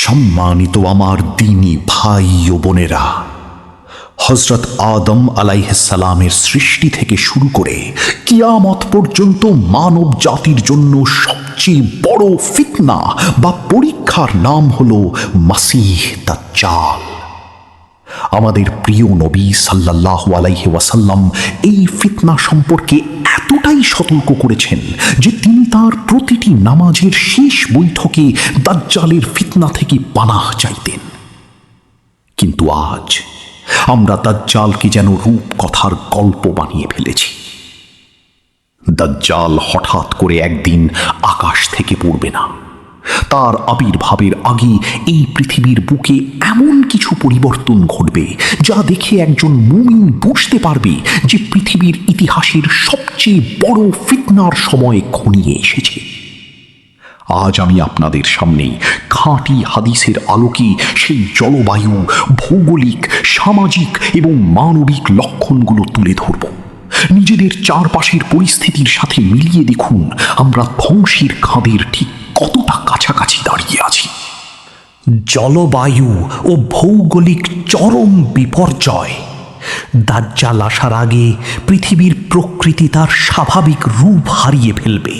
সম্মানিত আমার দ্বীনী ভাই ও বোনেরা, হযরত আদম আলাইহিস সালামের সৃষ্টি থেকে শুরু করে কিয়ামত পর্যন্ত মানব জাতির জন্য সবচেয়ে বড় ফিতনা বা পরীক্ষার নাম হলো মাসীহ দাজ্জাল। আমাদের প্রিয় নবী সাল্লাল্লাহু আলাইহি ওয়াসাল্লাম এই ফিতনা সম্পর্কে এতটাই সতর্ক করেছেন যে তিনি তার প্রতিটি নামাজের শেষ বৈঠকে দাজ্জালের ফিতনা থেকে পানাহ চাইতেন। কিন্তু আজ আমরা দাজ্জালকে যেন রূপকথার গল্প বানিয়ে ফেলেছি। দাজ্জাল হঠাৎ করে একদিন আকাশ থেকে পড়বে না। তার আবির্ভাবের আগে এই পৃথিবীর বুকে এমন কিছু পরিবর্তন ঘটবে যা দেখে একজন মুমিন বুঝতে পারবে যে পৃথিবীর ইতিহাসের সবচেয়ে বড় ফিতনার সময় ঘনিয়ে এসেছে। আজ আমি আপনাদের সামনে খাঁটি হাদিসের আলোকে সেই জলবায়ু, ভৌগোলিক, সামাজিক এবং মানবিক লক্ষণগুলো তুলে ধরব। নিজেদের চারপাশের পরিস্থিতির সাথে মিলিয়ে দেখুন আমরা ধ্বংসের খাদের ঠিক কতটা কাছাকাছি দাঁড়িয়ে আছি। জলবায়ু ও ভৌগোলিক চরম বিপর্যয়। দাজ্জাল আসার আগে পৃথিবীর প্রকৃতি তার স্বাভাবিক রূপ হারিয়ে ফেলবে।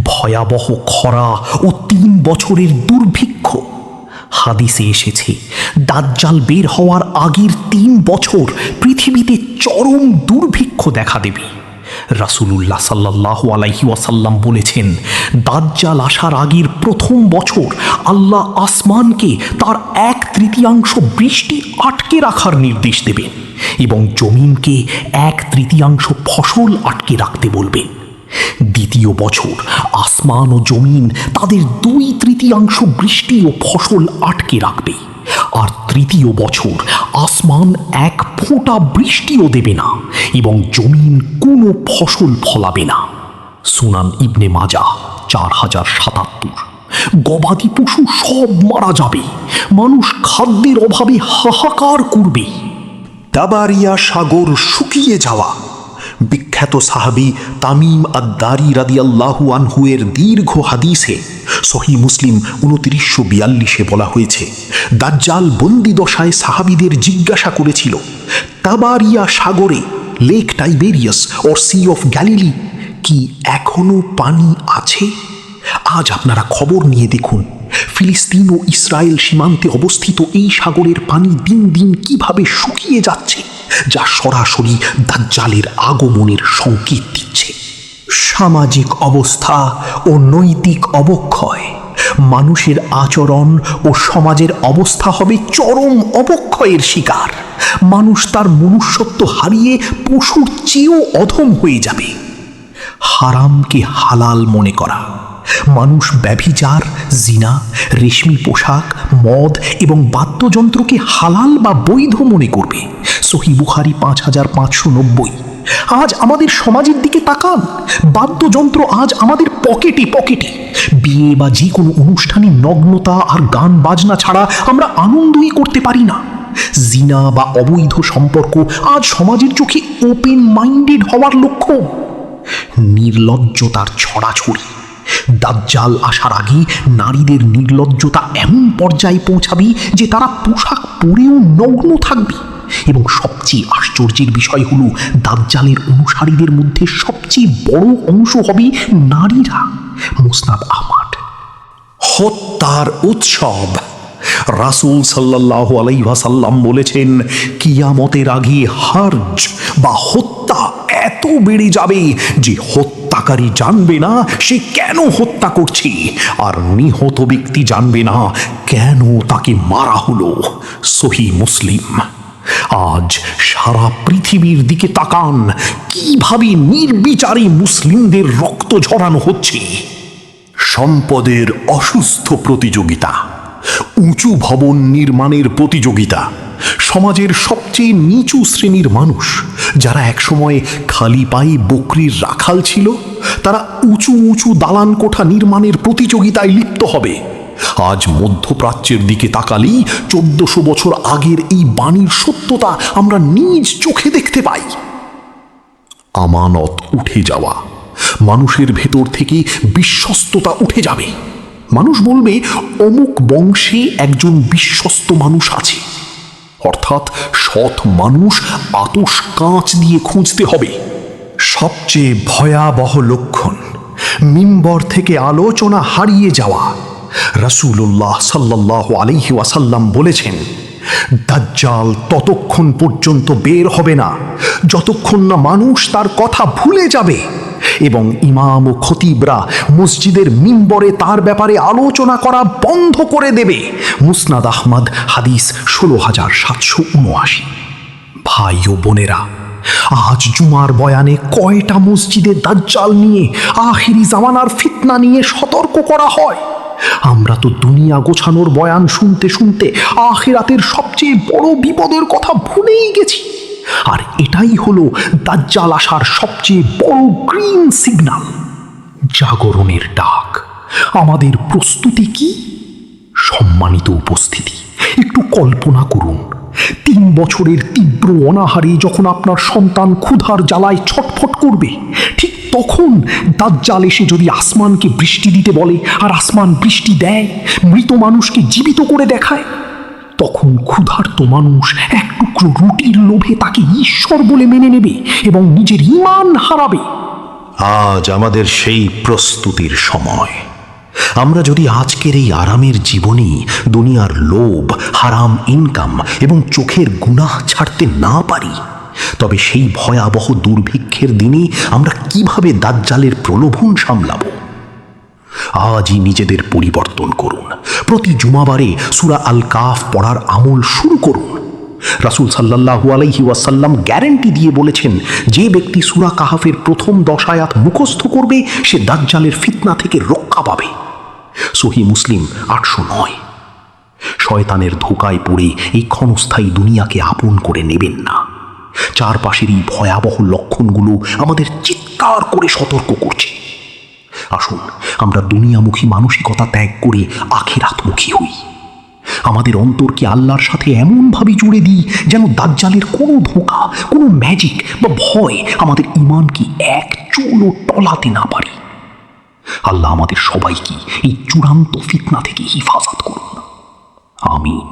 ভয়াবহ খরা ও 3 বছরের দুর্ভিক্ষ। হাদিসে এসেছে দাজ্জাল বের হওয়ার আগের 3 বছর পৃথিবীতে চরম দুর্ভিক্ষ দেখা দেবে। রাসূলুল্লাহ সাল্লাল্লাহু আলাইহি ওয়াসাল্লাম বলেছেন, দাজ্জাল আসার আগের প্রথম বছর আল্লাহ আসমানকে তার 1/3 বৃষ্টি আটকে রাখার নির্দেশ দেবেন এবং জমিনকে 1/3 ফসল আটকে রাখতে বলবেন। দ্বিতীয় বছর আসমান ও জমিন তাদের 2/3 বৃষ্টি ও ফসল আটকে রাখবে, আর তৃতীয় বছর আসমান 1 ফোঁটা বৃষ্টিও দেবে না এবং জমিন কোনো ফসল ফলাবে না। সুনান ইবনে মাজাহ 4077। গবাদি পশু সব মারা যাবে, মানুষ খাদ্যের অভাবে হাহাকার করবে। তাবারিয়া সাগর শুকিয়ে যাওয়া। বিখ্যাত সাহাবী তামিম আদ-দারি রাদিয়াল্লাহু আনহু এর দীর্ঘ হাদিসে সহিহ মুসলিম 2942 বলা হয়েছে, দাজ্জাল বন্দি দশায় সাহাবীদের জিজ্ঞাসা করেছিল, তাবারিয়া সাগরে, lake Tiberias or sea of Galilee, কি এখনো পানি আছে? আজ আপনারা খবর নিয়ে দেখুন, ফিলিস্তিন ও ইসরায়েল সীমান্তে অবস্থিত এই সাগরের পানি দিন দিন কিভাবে শুকিয়ে যাচ্ছে, যা সরাসরি দাজ্জালের আগমনের সংকেত দিচ্ছে। সামাজিক অবস্থা ও নৈতিক অবক্ষয়। মানুষের আচরণ ও সমাজের অবস্থা হবে চরম অবক্ষয়ের শিকার। মানুষ তার মনুষ্যত্ব হারিয়ে পশুর চেয়েও অধম হয়ে যাবে। হারামকে হালাল মনে করা। মানুষ ব্যভিচার, জিনা, রেশমি পোশাক, মদ এবং বাদ্যযন্ত্রকে হালাল বা বৈধ মনে করবে। সহিহ বুখারী 5590। আজ আমাদের সমাজের দিকে তাকান, বাদ্যযন্ত্র আজ আমাদের পকেটে পকেটে। বিয়ে বা যে কোনো অনুষ্ঠানে নগ্নতা আর গান বাজনা ছাড়া আমরা আনন্দই করতে পারি না। জিনা বা অবৈধ সম্পর্ক আজ সমাজের চোখে ওপেন মাইন্ডেড হওয়ার লক্ষণ। নির্লজ্জতার ছড়াছড়ি। দাজ্জাল আসার আগে নারীদের নির্লজ্জতা এমন পর্যায়ে পৌঁছাবে যে তারা পোশাক পরেও নগ্ন থাকবে। এবং সবচেয়ে আশ্চর্যের বিষয় হলো, দাজ্জালের অনুসারীদের মধ্যে সবচেয়ে বড় অংশ হবে নারীরা। মুসনাদ আহমদ। হত্যার উৎসব। রাসূল সাল্লাল্লাহু আলাইহি ওয়াসাল্লাম বলেছেন, কিয়ামতের আগে হার্জ বা হত্যা এত বেড়ে যাবে যে হত্যাকারী জানবে না সে কেন হত্যা করছে, আর নিহত ব্যক্তি জানবে না কেন তাকে মারা হলো। সহিহ মুসলিম। আজ সারা পৃথিবীর দিকে তাকান, কিভাবে নির্বিচারে মুসলিমদের রক্ত ঝরানো হচ্ছে। সম্পদের অসুস্থ প্রতিযোগিতা। উঁচু ভবন নির্মাণের প্রতিযোগিতা। সমাজের সবচেয়ে নিচু শ্রেণীর মানুষ, যারা একসময় খালি পায়ে বকরির রাখাল ছিল, তারা উঁচু উঁচু দালান কোঠা নির্মাণের প্রতিযোগিতায় লিপ্ত হবে। আজ মধ্যপ্রাচ্যের দিকে তাকালেই 1400 বছর আগের এই বাণীর সত্যতা আমরা নিজ চোখে দেখতে পাই। আমানত উঠে যাওয়া। মানুষের ভেতর থেকে বিশ্বস্ততা উঠে যাবে। মানুষ বলবে অমুক বংশে একজন বিশ্বস্ত মানুষ আছে, অর্থাৎ সৎ মানুষ আতস কাঁচ দিয়ে খুঁজতে হবে। সবচেয়ে ভয়াবহ লক্ষণ মিম্বর থেকে আলোচনা হারিয়ে যাওয়া। রাসূলুল্লাহ সাল্লাল্লাহু আলাইহি ওয়াসাল্লাম বলেছেন, দাজ্জাল ততক্ষণ পর্যন্ত বের হবে না যতক্ষণ না মানুষ তার কথা ভুলে যাবে, এবং ইমাম ও খতিবরা মসজিদের মিম্বরে তার ব্যাপারে আলোচনা করা বন্ধ করে দেবে। মুসনাদ আহমদ, হাদিস ১৬,৭৭৯। ভাই ও বোনেরা, আজ জুমার বয়ানে কয়টা মসজিদে দাজ্জাল নিয়ে, আখিরি জামানার ফিতনা নিয়ে সতর্ক করা হয়? আমরা তো দুনিয়া গোছানোর বয়ান শুনতে শুনতে আখিরাতের সবচেয়ে বড় বিপদের কথা ভুলেই গেছি। আর এটাই হলো দাজ্জাল আসার সবচেয়ে বড় গ্রিন সিগন্যাল, জাগরণের ডাক। আমাদের প্রস্তুতি কি? সম্মানিত উপস্থিতি, একটু কল্পনা করুন, ৩ বছরের তীব্র অনাহারে যখন আপনার সন্তান ক্ষুধার জ্বালায় ছটফট করবে, ঠিক তখন দাজ্জাল এসে যদি আসমানকে বৃষ্টি দিতে বলে আর আসমান বৃষ্টি দেয়, মৃত মানুষকে জীবিত করে দেখায়, তখন ক্ষুধার্ত মানুষ এক টুকরো রুটির লোভে তাকে ঈশ্বর বলে মেনে নেবে এবং নিজের ঈমান হারাবে। আজ আমাদের সেই প্রস্তুতির সময়। আমরা যদি আজকের এই আরামের জীবনে দুনিয়ার লোভ, হারাম ইনকাম এবং চোখের গুনাহ ছাড়তে না পারি, তবে সেই ভয়াবহ দুর্ভিক্ষের দিনে আমরা কিভাবে দাজ্জালের প্রলোভন সামলাবো? আজই নিজেদের পরিবর্তন করুন। প্রতি জুমাবারে সূরা আল কাফ পড়ার আমল শুরু করুন। রাসূল সাল্লাল্লাহু আলাইহি ওয়াসাল্লাম গ্যারান্টি দিয়ে বলেছেন, যে ব্যক্তি সূরা কাহাফের প্রথম 10 আয়াত মুখস্থ করবে সে দাজ্জালের ফিতনা থেকে রক্ষা পাবে। সহিহ মুসলিম 809। শয়তানের ধোঁকায় পড়ে এই ক্ষণস্থায়ী দুনিয়াকে আপন করে নেবেন না। চারপাশের এই ভয়াবহ লক্ষণগুলো আমাদের চিৎকার করে সতর্ক করছে। আসুন আমরা দুনিয়ামুখী মানসিকতা ত্যাগ করে আখিরাতমুখী হই। আমাদের অন্তরকে আল্লাহর সাথে এমনভাবে জুড়ে দিই যেন দাজ্জালের কোনো ধোঁকা, কোনো ম্যাজিক বা ভয় আমাদের ঈমানকে এক চুলও টলাতে না পারে। আল্লাহ আমাদের সবাইকে এই চূড়ান্ত ফিতনা থেকে হিফাজত করুন। আমিন।